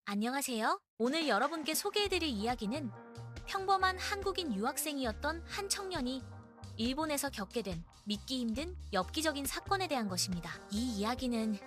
안녕하세요. 오늘 여러분께 소개해드릴 이야기는 평범한 한국인 유학생이었던 한 청년이 일본에서 겪게 된 믿기 힘든 엽기적인 사건에 대한 것입니다. 이 이야기는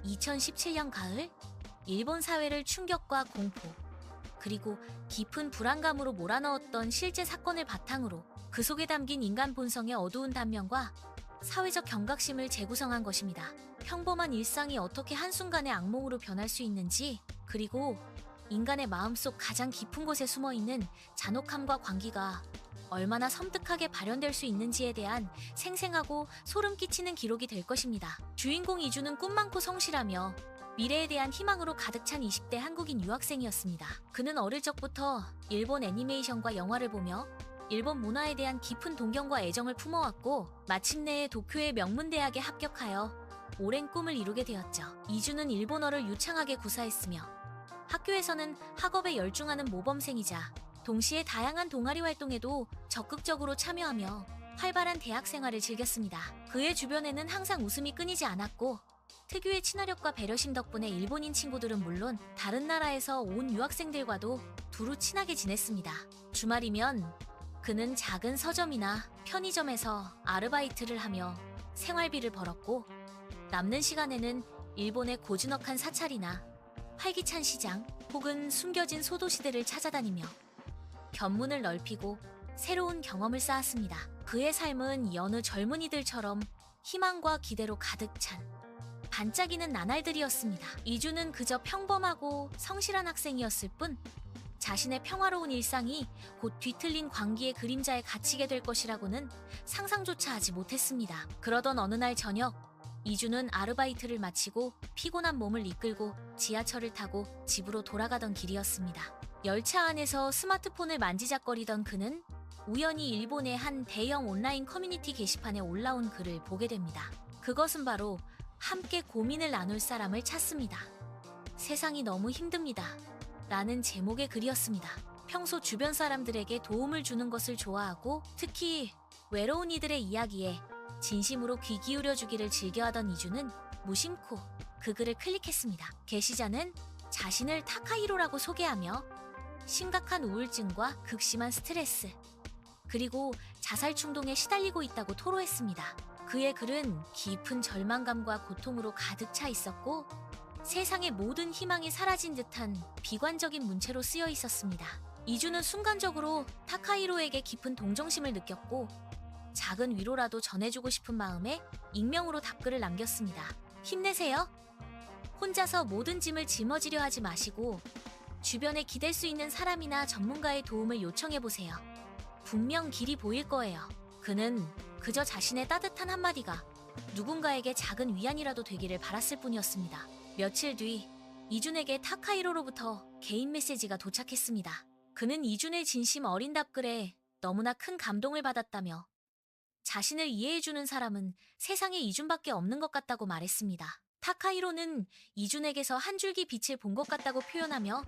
2017년 가을 일본 사회를 충격과 공포, 그리고 깊은 불안감으로 몰아넣었던 실제 사건을 바탕으로 그 속에 담긴 인간 본성의 어두운 단면과 사회적 경각심을 재구성한 것입니다. 평범한 일상이 어떻게 한순간에 악몽으로 변할 수 있는지, 그리고 인간의 마음속 가장 깊은 곳에 숨어있는 잔혹함과 광기가 얼마나 섬뜩하게 발현될 수 있는지에 대한 생생하고 소름 끼치는 기록이 될 것입니다. 주인공 이주는 꿈 많고 성실하며 미래에 대한 희망으로 가득 찬 20대 한국인 유학생이었습니다. 그는 어릴 적부터 일본 애니메이션과 영화를 보며 일본 문화에 대한 깊은 동경과 애정을 품어왔고, 마침내 도쿄의 명문대학에 합격하여 오랜 꿈을 이루게 되었죠. 이주는 일본어를 유창하게 구사했으며 학교에서는 학업에 열중하는 모범생이자 동시에 다양한 동아리 활동에도 적극적으로 참여하며 활발한 대학 생활을 즐겼습니다. 그의 주변에는 항상 웃음이 끊이지 않았고, 특유의 친화력과 배려심 덕분에 일본인 친구들은 물론 다른 나라에서 온 유학생들과도 두루 친하게 지냈습니다. 주말이면 그는 작은 서점이나 편의점에서 아르바이트를 하며 생활비를 벌었고, 남는 시간에는 일본의 고즈넉한 사찰이나 활기찬 시장 혹은 숨겨진 소도시들을 찾아다니며 견문을 넓히고 새로운 경험을 쌓았습니다. 그의 삶은 여느 젊은이들처럼 희망과 기대로 가득 찬 반짝이는 나날들이었습니다. 이주는 그저 평범하고 성실한 학생이었을 뿐, 자신의 평화로운 일상이 곧 뒤틀린 광기의 그림자에 갇히게 될 것이라고는 상상조차 하지 못했습니다. 그러던 어느 날 저녁, 이주는 아르바이트를 마치고 피곤한 몸을 이끌고 지하철을 타고 집으로 돌아가던 길이었습니다. 열차 안에서 스마트폰을 만지작거리던 그는 우연히 일본의 한 대형 온라인 커뮤니티 게시판에 올라온 글을 보게 됩니다. 그것은 바로 함께 고민을 나눌 사람을 찾습니다. 세상이 너무 힘듭니다. 라는 제목의 글이었습니다. 평소 주변 사람들에게 도움을 주는 것을 좋아하고, 특히 외로운 이들의 이야기에 진심으로 귀 기울여주기를 즐겨하던 이주는 무심코 그 글을 클릭했습니다. 게시자는 자신을 타카히로라고 소개하며 심각한 우울증과 극심한 스트레스, 그리고 자살 충동에 시달리고 있다고 토로했습니다. 그의 글은 깊은 절망감과 고통으로 가득 차 있었고, 세상의 모든 희망이 사라진 듯한 비관적인 문체로 쓰여 있었습니다. 이주는 순간적으로 타카히로에게 깊은 동정심을 느꼈고, 작은 위로라도 전해주고 싶은 마음에 익명으로 답글을 남겼습니다. 힘내세요. 혼자서 모든 짐을 짊어지려 하지 마시고 주변에 기댈 수 있는 사람이나 전문가의 도움을 요청해보세요. 분명 길이 보일 거예요. 그는 그저 자신의 따뜻한 한마디가 누군가에게 작은 위안이라도 되기를 바랐을 뿐이었습니다. 며칠 뒤 이준에게 타카히로로부터 개인 메시지가 도착했습니다. 그는 이준의 진심 어린 답글에 너무나 큰 감동을 받았다며 자신을 이해해주는 사람은 세상에 이준밖에 없는 것 같다고 말했습니다. 타카히로는 이준에게서 한 줄기 빛을 본 것 같다고 표현하며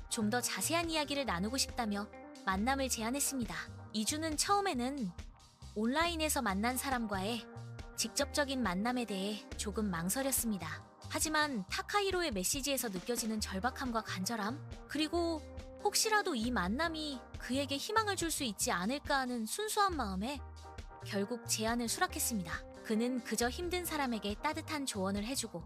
좀 더 자세한 이야기를 나누고 싶다며 만남을 제안했습니다. 이준은 처음에는 온라인에서 만난 사람과의 직접적인 만남에 대해 조금 망설였습니다. 하지만 타카히로의 메시지에서 느껴지는 절박함과 간절함, 그리고 혹시라도 이 만남이 그에게 희망을 줄 수 있지 않을까 하는 순수한 마음에 결국 제안을 수락했습니다. 그는 그저 힘든 사람에게 따뜻한 조언을 해주고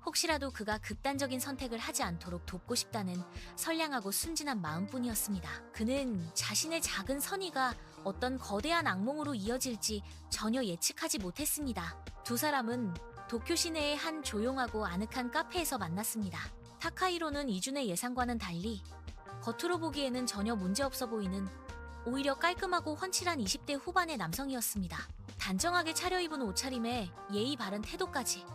혹시라도 그가 극단적인 선택을 하지 않도록 돕고 싶다는 선량하고 순진한 마음뿐이었습니다. 그는 자신의 작은 선의가 어떤 거대한 악몽으로 이어질지 전혀 예측하지 못했습니다. 두 사람은 도쿄 시내의 한 조용하고 아늑한 카페에서 만났습니다. 타카히로는 이준의 예상과는 달리 겉으로 보기에는 전혀 문제없어 보이는, 오히려 깔끔하고 훤칠한 20대 후반의 남성이었습니다. 단정하게 차려입은 옷차림에 예의 바른 태도까지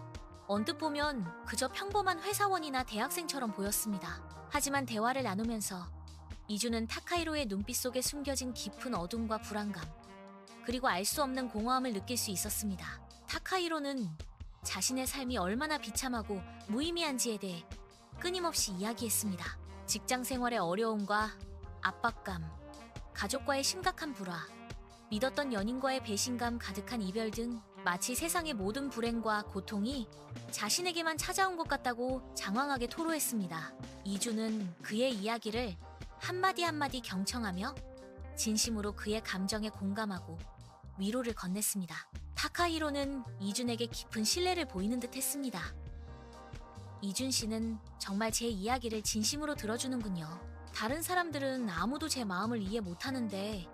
언뜻 보면 그저 평범한 회사원이나 대학생처럼 보였습니다. 하지만 대화를 나누면서 이주는 타카히로의 눈빛 속에 숨겨진 깊은 어둠과 불안감, 그리고 알 수 없는 공허함을 느낄 수 있었습니다. 타카히로는 자신의 삶이 얼마나 비참하고 무의미한지에 대해 끊임없이 이야기했습니다. 직장 생활의 어려움과 압박감, 가족과의 심각한 불화, 믿었던 연인과의 배신감 가득한 이별 등 마치 세상의 모든 불행과 고통이 자신에게만 찾아온 것 같다고 장황하게 토로했습니다. 이주는 그의 이야기를 한마디 한마디 경청하며 진심으로 그의 감정에 공감하고 위로를 건넸습니다. 타카히로는 이준에게 깊은 신뢰를 보이는 듯 했습니다. 이준 씨는 정말 제 이야기를 진심으로 들어주는군요. 다른 사람들은 아무도 제 마음을 이해 못하는데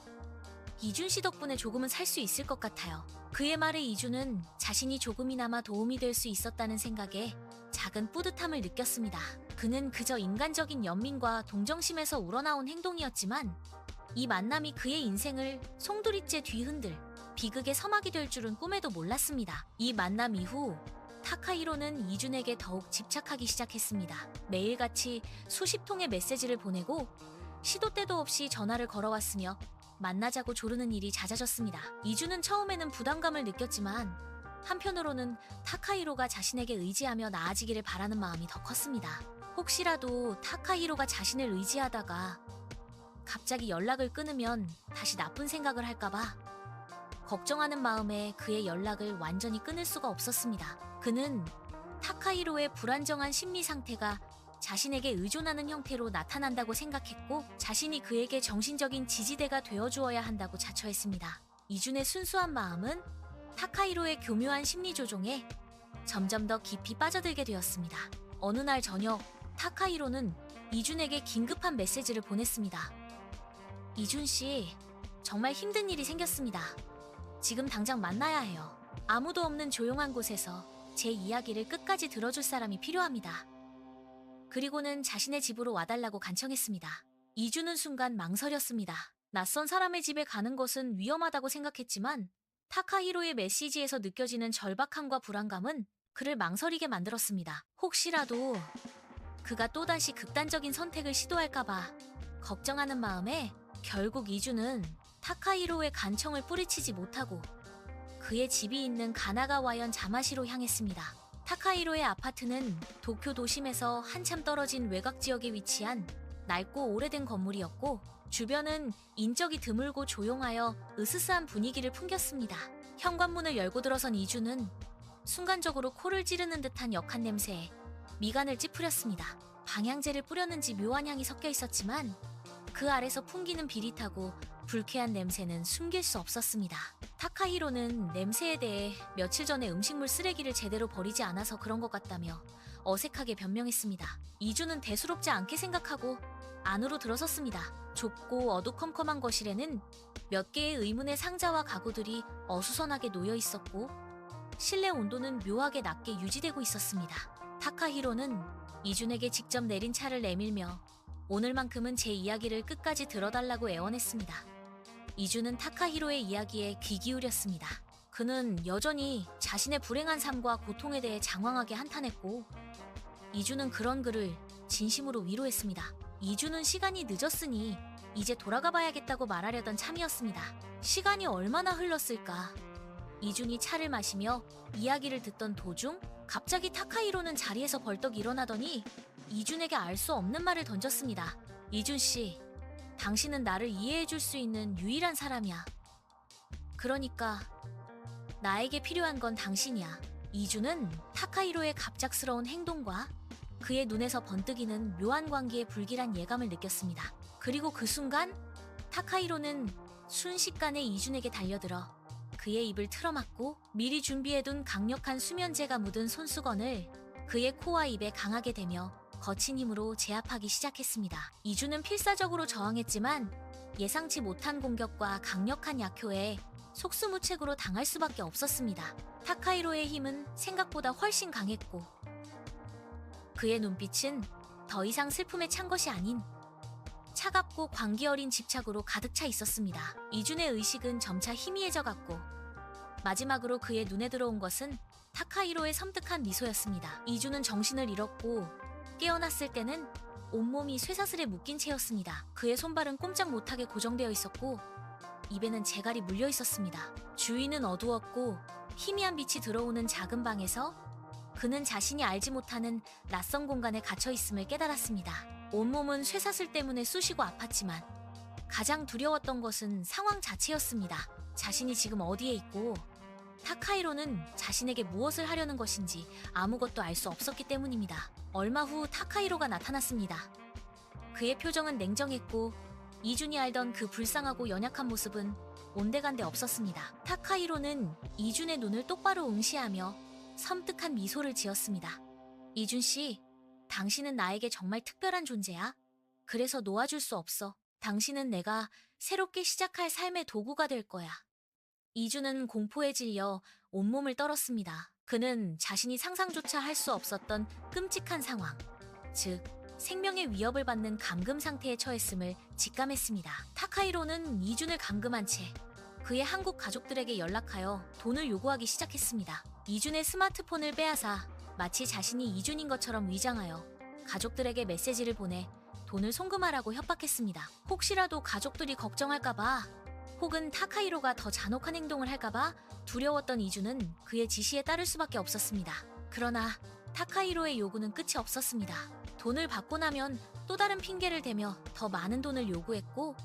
이준 씨 덕분에 조금은 살 수 있을 것 같아요. 그의 말에 이준은 자신이 조금이나마 도움이 될 수 있었다는 생각에 작은 뿌듯함을 느꼈습니다. 그는 그저 인간적인 연민과 동정심에서 우러나온 행동이었지만 이 만남이 그의 인생을 송두리째 뒤흔들 비극의 서막이 될 줄은 꿈에도 몰랐습니다. 이 만남 이후 타카히로는 이준에게 더욱 집착하기 시작했습니다. 매일같이 수십 통의 메시지를 보내고 시도 때도 없이 전화를 걸어왔으며 만나자고 조르는 일이 잦아졌습니다. 이준은 처음에는 부담감을 느꼈지만 한편으로는 타카히로가 자신에게 의지하며 나아지기를 바라는 마음이 더 컸습니다. 혹시라도 타카히로가 자신을 의지하다가 갑자기 연락을 끊으면 다시 나쁜 생각을 할까봐 걱정하는 마음에 그의 연락을 완전히 끊을 수가 없었습니다. 그는 타카히로의 불안정한 심리 상태가 자신에게 의존하는 형태로 나타난다고 생각했고 자신이 그에게 정신적인 지지대가 되어주어야 한다고 자처했습니다. 이준의 순수한 마음은 타카히로의 교묘한 심리 조종에 점점 더 깊이 빠져들게 되었습니다. 어느 날 저녁 타카히로는 이준에게 긴급한 메시지를 보냈습니다. 이준 씨, 정말 힘든 일이 생겼습니다. 지금 당장 만나야 해요. 아무도 없는 조용한 곳에서 제 이야기를 끝까지 들어줄 사람이 필요합니다. 그리고는 자신의 집으로 와달라고 간청했습니다. 이준은 순간 망설였습니다. 낯선 사람의 집에 가는 것은 위험하다고 생각했지만 타카히로의 메시지에서 느껴지는 절박함과 불안감은 그를 망설이게 만들었습니다. 혹시라도 그가 또다시 극단적인 선택을 시도할까봐 걱정하는 마음에 결국 이준은 타카히로의 간청을 뿌리치지 못하고 그의 집이 있는 가나가와현 자마시로 향했습니다. 타카히로의 아파트는 도쿄 도심에서 한참 떨어진 외곽 지역에 위치한 낡고 오래된 건물이었고 주변은 인적이 드물고 조용하여 으스스한 분위기를 풍겼습니다. 현관문을 열고 들어선 이준은 순간적으로 코를 찌르는 듯한 역한 냄새에 미간을 찌푸렸습니다. 방향제를 뿌렸는지 묘한 향이 섞여 있었지만 그 아래서 풍기는 비릿하고 불쾌한 냄새는 숨길 수 없었습니다. 타카히로는 냄새에 대해 며칠 전에 음식물 쓰레기를 제대로 버리지 않아서 그런 것 같다며 어색하게 변명했습니다. 이준은 대수롭지 않게 생각하고 안으로 들어섰습니다. 좁고 어두컴컴한 거실에는 몇 개의 의문의 상자와 가구들이 어수선하게 놓여 있었고 실내 온도는 묘하게 낮게 유지되고 있었습니다. 타카히로는 이준에게 직접 내린 차를 내밀며 오늘만큼은 제 이야기를 끝까지 들어달라고 애원했습니다. 이준은 타카히로의 이야기에 귀 기울였습니다. 그는 여전히 자신의 불행한 삶과 고통에 대해 장황하게 한탄했고 이준은 그런 그를 진심으로 위로했습니다. 이준은 시간이 늦었으니 이제 돌아가 봐야겠다고 말하려던 참이었습니다. 시간이 얼마나 흘렀을까? 이준이 차를 마시며 이야기를 듣던 도중 갑자기 타카히로는 자리에서 벌떡 일어나더니 이준에게 알 수 없는 말을 던졌습니다. 이준 씨, 당신은 나를 이해해줄 수 있는 유일한 사람이야. 그러니까 나에게 필요한 건 당신이야. 이준은 타카히로의 갑작스러운 행동과 그의 눈에서 번뜩이는 묘한 광기에 불길한 예감을 느꼈습니다. 그리고 그 순간 타카히로는 순식간에 이준에게 달려들어 그의 입을 틀어막고 미리 준비해둔 강력한 수면제가 묻은 손수건을 그의 코와 입에 강하게 대며 거친 힘으로 제압하기 시작했습니다. 이준은 필사적으로 저항했지만 예상치 못한 공격과 강력한 약효에 속수무책으로 당할 수밖에 없었습니다. 타카히로의 힘은 생각보다 훨씬 강했고 그의 눈빛은 더 이상 슬픔에 찬 것이 아닌 차갑고 광기 어린 집착으로 가득 차 있었습니다. 이준의 의식은 점차 희미해져갔고 마지막으로 그의 눈에 들어온 것은 타카히로의 섬뜩한 미소였습니다. 이준은 정신을 잃었고 깨어났을 때는 온몸이 쇠사슬에 묶인 채였습니다. 그의 손발은 꼼짝 못하게 고정되어 있었고 입에는 재갈이 물려 있었습니다. 주위는 어두웠고 희미한 빛이 들어오는 작은 방에서 그는 자신이 알지 못하는 낯선 공간에 갇혀 있음을 깨달았습니다. 온몸은 쇠사슬 때문에 쑤시고 아팠지만 가장 두려웠던 것은 상황 자체였습니다. 자신이 지금 어디에 있고 타카히로는 자신에게 무엇을 하려는 것인지 아무것도 알 수 없었기 때문입니다. 얼마 후 타카히로가 나타났습니다. 그의 표정은 냉정했고 이준이 알던 그 불쌍하고 연약한 모습은 온데간데 없었습니다. 타카히로는 이준의 눈을 똑바로 응시하며 섬뜩한 미소를 지었습니다. 이준 씨, 당신은 나에게 정말 특별한 존재야. 그래서 놓아줄 수 없어. 당신은 내가 새롭게 시작할 삶의 도구가 될 거야. 이준은 공포에 질려 온몸을 떨었습니다. 그는 자신이 상상조차 할 수 없었던 끔찍한 상황, 즉 생명의 위협을 받는 감금 상태에 처했음을 직감했습니다. 타카히로는 이준을 감금한 채 그의 한국 가족들에게 연락하여 돈을 요구하기 시작했습니다. 이준의 스마트폰을 빼앗아 마치 자신이 이준인 것처럼 위장하여 가족들에게 메시지를 보내 돈을 송금하라고 협박했습니다. 혹시라도 가족들이 걱정할까봐 혹은 타카히로가 더 잔혹한 행동을 할까봐 두려웠던 이준은 그의 지시에 따를 수밖에 없었습니다. 그러나 타카히로의 요구는 끝이 없었습니다. 돈을 받고 나면 또 다른 핑계를 대며 더 많은 돈을 요구했고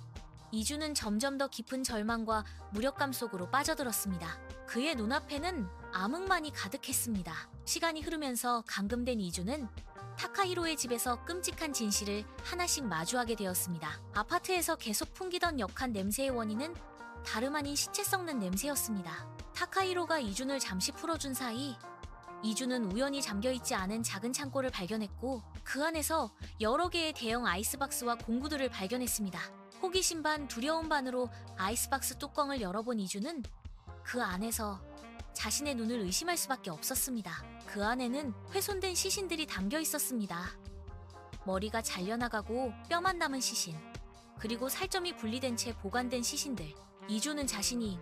이준은 점점 더 깊은 절망과 무력감 속으로 빠져들었습니다. 그의 눈앞에는 암흑만이 가득했습니다. 시간이 흐르면서 감금된 이준은 타카히로의 집에서 끔찍한 진실을 하나씩 마주하게 되었습니다. 아파트에서 계속 풍기던 역한 냄새의 원인은 다름 아닌 시체 썩는 냄새였습니다. 타카히로가 이준을 잠시 풀어준 사이 이준은 우연히 잠겨있지 않은 작은 창고를 발견했고 그 안에서 여러 개의 대형 아이스박스와 공구들을 발견했습니다. 호기심 반 두려움 반으로 아이스박스 뚜껑을 열어본 이준은 그 안에서 자신의 눈을 의심할 수밖에 없었습니다. 그 안에는 훼손된 시신들이 담겨 있었습니다. 머리가 잘려나가고 뼈만 남은 시신, 그리고 살점이 분리된 채 보관된 시신들. 이준은 자신이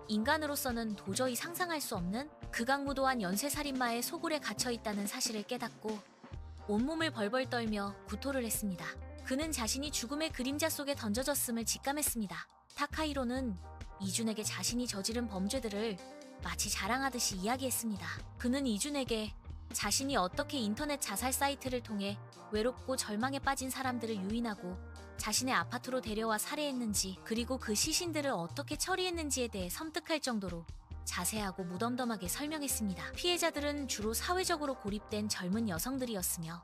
인간으로서는 도저히 상상할 수 없는 극악무도한 연쇄살인마의 소굴에 갇혀있다는 사실을 깨닫고 온몸을 벌벌 떨며 구토를 했습니다. 그는 자신이 죽음의 그림자 속에 던져졌음을 직감했습니다. 타카히로는 이준에게 자신이 저지른 범죄들을 마치 자랑하듯이 이야기했습니다. 그는 이준에게 자신이 어떻게 인터넷 자살 사이트를 통해 외롭고 절망에 빠진 사람들을 유인하고 자신의 아파트로 데려와 살해했는지, 그리고 그 시신들을 어떻게 처리했는지에 대해 섬뜩할 정도로 자세하고 무덤덤하게 설명했습니다. 피해자들은 주로 사회적으로 고립된 젊은 여성들이었으며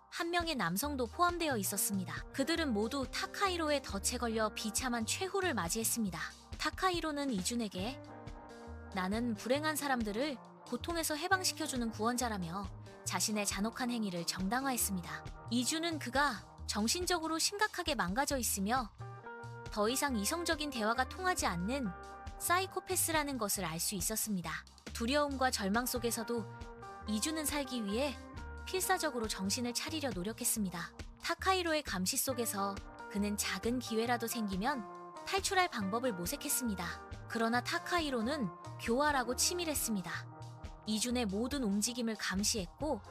한 명의 남성도 포함되어 있었습니다. 그들은 모두 타카히로의 덫에 걸려 비참한 최후를 맞이했습니다. 타카히로는 이준에게 나는 불행한 사람들을 고통에서 해방시켜주는 구원자라며 자신의 잔혹한 행위를 정당화했습니다. 이준은 그가 정신적으로 심각하게 망가져 있으며 더 이상 이성적인 대화가 통하지 않는 사이코패스라는 것을 알 수 있었습니다. 두려움과 절망 속에서도 이준은 살기 위해 필사적으로 정신을 차리려 노력했습니다. 타카히로의 감시 속에서 그는 작은 기회라도 생기면 탈출할 방법을 모색했습니다. 그러나 타카히로는 교활하고 치밀했습니다. 이준의 모든 움직임을 감시했고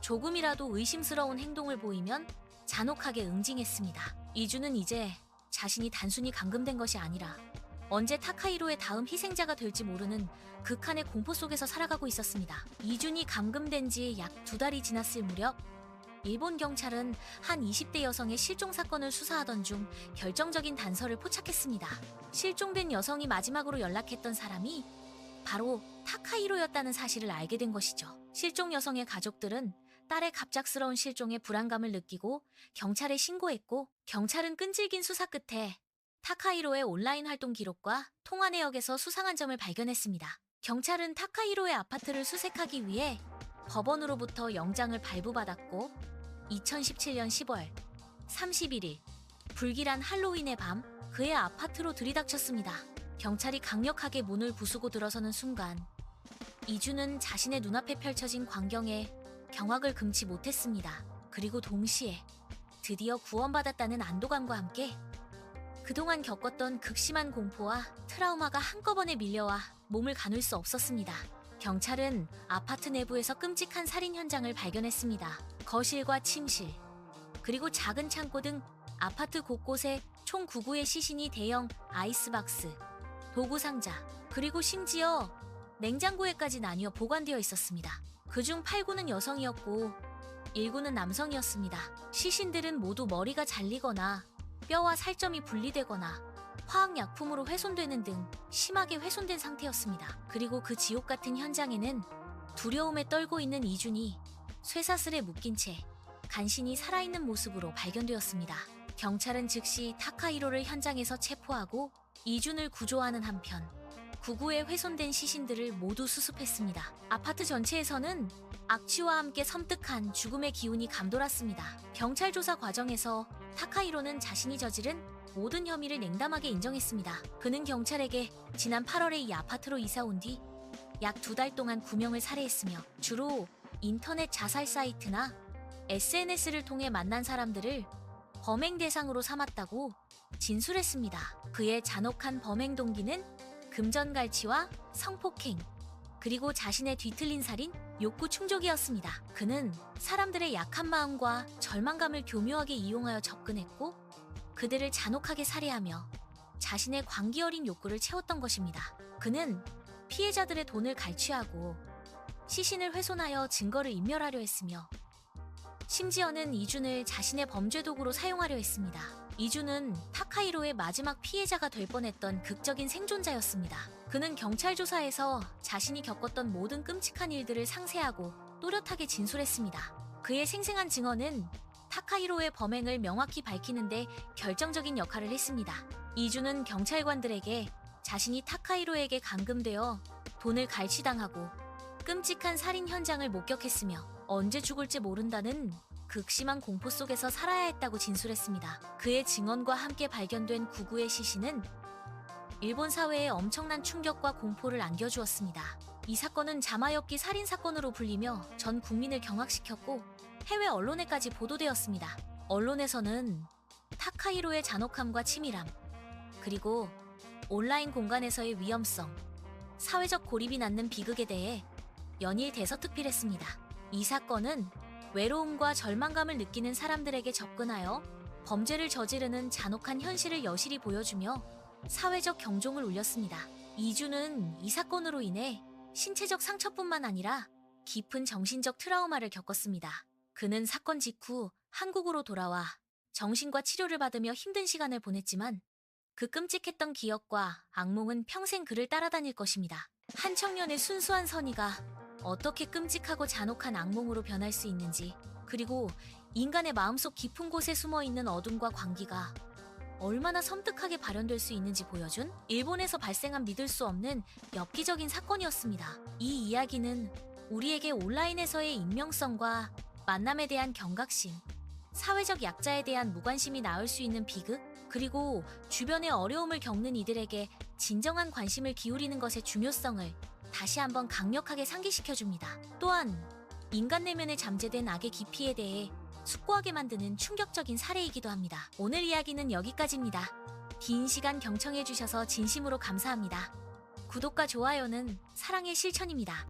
조금이라도 의심스러운 행동을 보이면 잔혹하게 응징했습니다. 이준은 이제 자신이 단순히 감금된 것이 아니라 언제 타카히로의 다음 희생자가 될지 모르는 극한의 공포 속에서 살아가고 있었습니다. 이준이 감금된 지 약 2달이 지났을 무렵 일본 경찰은 한 20대 여성의 실종 사건을 수사하던 중 결정적인 단서를 포착했습니다. 실종된 여성이 마지막으로 연락했던 사람이 바로 타카히로였다는 사실을 알게 된 것이죠. 실종 여성의 가족들은 딸의 갑작스러운 실종에 불안감을 느끼고 경찰에 신고했고, 경찰은 끈질긴 수사 끝에 타카히로의 온라인 활동 기록과 통화 내역에서 수상한 점을 발견했습니다. 경찰은 타카히로의 아파트를 수색하기 위해 법원으로부터 영장을 발부받았고 2017년 10월 31일 불길한 할로윈의 밤 그의 아파트로 들이닥쳤습니다. 경찰이 강력하게 문을 부수고 들어서는 순간 이준은 자신의 눈앞에 펼쳐진 광경에 경악을 금치 못했습니다. 그리고 동시에 드디어 구원받았다는 안도감과 함께 그동안 겪었던 극심한 공포와 트라우마가 한꺼번에 밀려와 몸을 가눌 수 없었습니다. 경찰은 아파트 내부에서 끔찍한 살인 현장을 발견했습니다. 거실과 침실, 그리고 작은 창고 등 아파트 곳곳에 총 9구의 시신이 대형 아이스박스, 도구 상자, 그리고 심지어 냉장고에까지 나뉘어 보관되어 있었습니다. 그중 8구는 여성이었고 1구는 남성이었습니다. 시신들은 모두 머리가 잘리거나 뼈와 살점이 분리되거나 화학약품으로 훼손되는 등 심하게 훼손된 상태였습니다. 그리고 그 지옥 같은 현장에는 두려움에 떨고 있는 이준이 쇠사슬에 묶인 채 간신히 살아있는 모습으로 발견되었습니다. 경찰은 즉시 타카히로를 현장에서 체포하고 이준을 구조하는 한편 구구에 훼손된 시신들을 모두 수습했습니다. 아파트 전체에서는 악취와 함께 섬뜩한 죽음의 기운이 감돌았습니다. 경찰 조사 과정에서 타카히로는 자신이 저지른 모든 혐의를 냉담하게 인정했습니다. 그는 경찰에게 지난 8월에 이 아파트로 이사 온 뒤 약 2달 동안 9명을 살해했으며 주로 인터넷 자살 사이트나 SNS를 통해 만난 사람들을 범행 대상으로 삼았다고 진술했습니다. 그의 잔혹한 범행 동기는 금전갈취와 성폭행, 그리고 자신의 뒤틀린 살인, 욕구 충족이었습니다. 그는 사람들의 약한 마음과 절망감을 교묘하게 이용하여 접근했고 그들을 잔혹하게 살해하며 자신의 광기 어린 욕구를 채웠던 것입니다. 그는 피해자들의 돈을 갈취하고 시신을 훼손하여 증거를 인멸하려 했으며 심지어는 이준을 자신의 범죄 도구로 사용하려 했습니다. 이준은 타카히로의 마지막 피해자가 될 뻔했던 극적인 생존자였습니다. 그는 경찰 조사에서 자신이 겪었던 모든 끔찍한 일들을 상세하고 또렷하게 진술했습니다. 그의 생생한 증언은 타카히로의 범행을 명확히 밝히는데 결정적인 역할을 했습니다. 이준은 경찰관들에게 자신이 타카히로에게 감금되어 돈을 갈취당하고 끔찍한 살인 현장을 목격했으며 언제 죽을지 모른다는 극심한 공포 속에서 살아야 했다고 진술했습니다. 그의 증언과 함께 발견된 구구의 시신은 일본 사회에 엄청난 충격과 공포를 안겨주었습니다. 이 사건은 자마엽기 살인 사건으로 불리며 전 국민을 경악시켰고 해외 언론에까지 보도되었습니다. 언론에서는 타카히로의 잔혹함과 치밀함, 그리고 온라인 공간에서의 위험성, 사회적 고립이 낳는 비극에 대해 연일 대서특필했습니다. 이 사건은 외로움과 절망감을 느끼는 사람들에게 접근하여 범죄를 저지르는 잔혹한 현실을 여실히 보여주며 사회적 경종을 울렸습니다. 이준은 이 사건으로 인해 신체적 상처뿐만 아니라 깊은 정신적 트라우마를 겪었습니다. 그는 사건 직후 한국으로 돌아와 정신과 치료를 받으며 힘든 시간을 보냈지만 그 끔찍했던 기억과 악몽은 평생 그를 따라다닐 것입니다. 한 청년의 순수한 선의가 어떻게 끔찍하고 잔혹한 악몽으로 변할 수 있는지, 그리고 인간의 마음속 깊은 곳에 숨어있는 어둠과 광기가 얼마나 섬뜩하게 발현될 수 있는지 보여준 일본에서 발생한 믿을 수 없는 엽기적인 사건이었습니다. 이 이야기는 우리에게 온라인에서의 익명성과 만남에 대한 경각심, 사회적 약자에 대한 무관심이 낳을 수 있는 비극, 그리고 주변의 어려움을 겪는 이들에게 진정한 관심을 기울이는 것의 중요성을 다시 한번 강력하게 상기시켜줍니다. 또한 인간 내면에 잠재된 악의 깊이에 대해 숙고하게 만드는 충격적인 사례이기도 합니다. 오늘 이야기는 여기까지입니다. 긴 시간 경청해주셔서 진심으로 감사합니다. 구독과 좋아요는 사랑의 실천입니다.